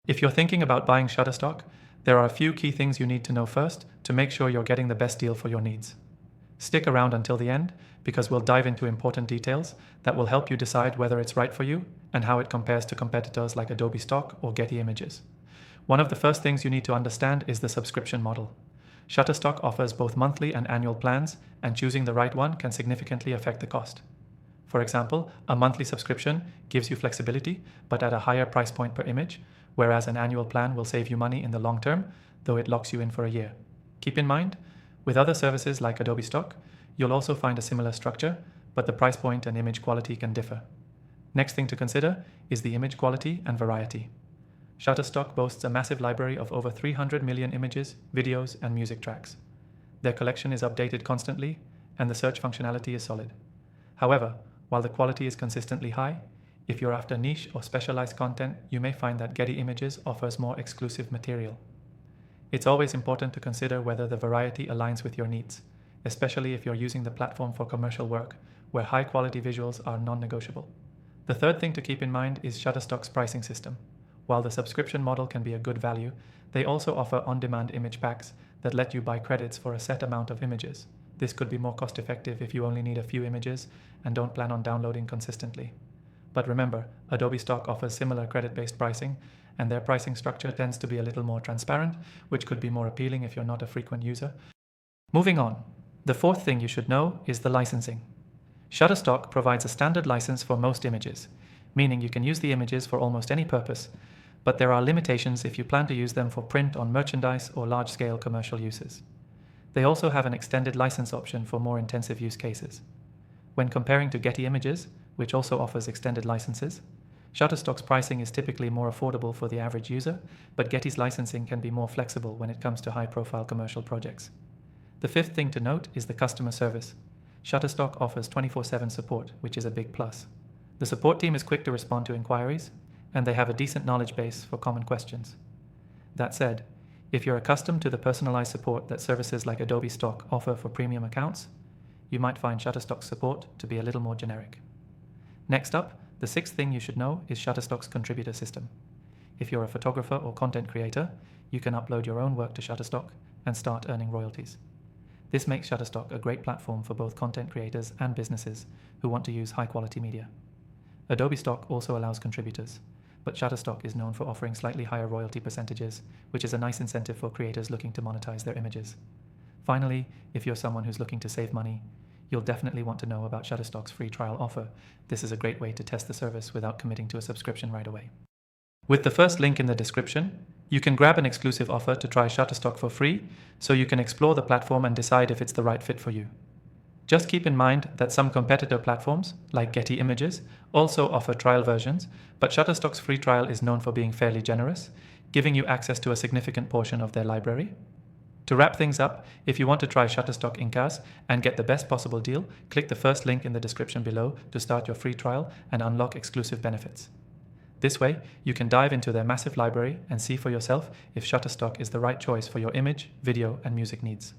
If you're thinking about buying Shutterstock, there are a few key things you need to know first to make sure you're getting the best deal for your needs. Stick around until the end because we'll dive into important details that will help you decide whether it's right for you and how it compares to competitors like Adobe Stock or Getty Images. One of the first things you need to understand is the subscription model. Shutterstock offers both monthly and annual plans, and choosing the right one can significantly affect the cost. For example, a monthly subscription gives you flexibility, but at a higher price point per image, whereas an annual plan will save you money in the long term, though it locks you in for a year. Keep in mind, with other services like Adobe Stock, you'll also find a similar structure, but the price point and image quality can differ. Next thing to consider is the image quality and variety. Shutterstock boasts a massive library of over 300 million images, videos, and music tracks. Their collection is updated constantly, and the search functionality is solid. However, while the quality is consistently high, if you're after niche or specialized content, you may find that Getty Images offers more exclusive material. It's always important to consider whether the variety aligns with your needs, especially if you're using the platform for commercial work, where high-quality visuals are non-negotiable. The third thing to keep in mind is Shutterstock's pricing system. While the subscription model can be a good value, they also offer on-demand image packs that let you buy credits for a set amount of images. This could be more cost-effective if you only need a few images and don't plan on downloading consistently. But remember, Adobe Stock offers similar credit-based pricing, and their pricing structure tends to be a little more transparent, which could be more appealing if you're not a frequent user. Moving on, the fourth thing you should know is the licensing. Shutterstock provides a standard license for most images, meaning you can use the images for almost any purpose, but there are limitations if you plan to use them for print on merchandise or large-scale commercial uses. They also have an extended license option for more intensive use cases. When comparing to Getty Images, which also offers extended licenses, Shutterstock's pricing is typically more affordable for the average user, but Getty's licensing can be more flexible when it comes to high-profile commercial projects. The fifth thing to note is the customer service. Shutterstock offers 24/7 support, which is a big plus. The support team is quick to respond to inquiries, and they have a decent knowledge base for common questions. That said, if you're accustomed to the personalized support that services like Adobe Stock offer for premium accounts, you might find Shutterstock's support to be a little more generic. Next up, the sixth thing you should know is Shutterstock's contributor system. If you're a photographer or content creator, you can upload your own work to Shutterstock and start earning royalties. This makes Shutterstock a great platform for both content creators and businesses who want to use high-quality media. Adobe Stock also allows contributors, but Shutterstock is known for offering slightly higher royalty percentages, which is a nice incentive for creators looking to monetize their images. Finally, if you're someone who's looking to save money, you'll definitely want to know about Shutterstock's free trial offer. This is a great way to test the service without committing to a subscription right away. With the first link in the description, you can grab an exclusive offer to try Shutterstock for free, so you can explore the platform and decide if it's the right fit for you. Just keep in mind that some competitor platforms, like Getty Images, also offer trial versions, but Shutterstock's free trial is known for being fairly generous, giving you access to a significant portion of their library. To wrap things up, if you want to try Shutterstock in CAS and get the best possible deal, click the first link in the description below to start your free trial and unlock exclusive benefits. This way, you can dive into their massive library and see for yourself if Shutterstock is the right choice for your image, video, and music needs.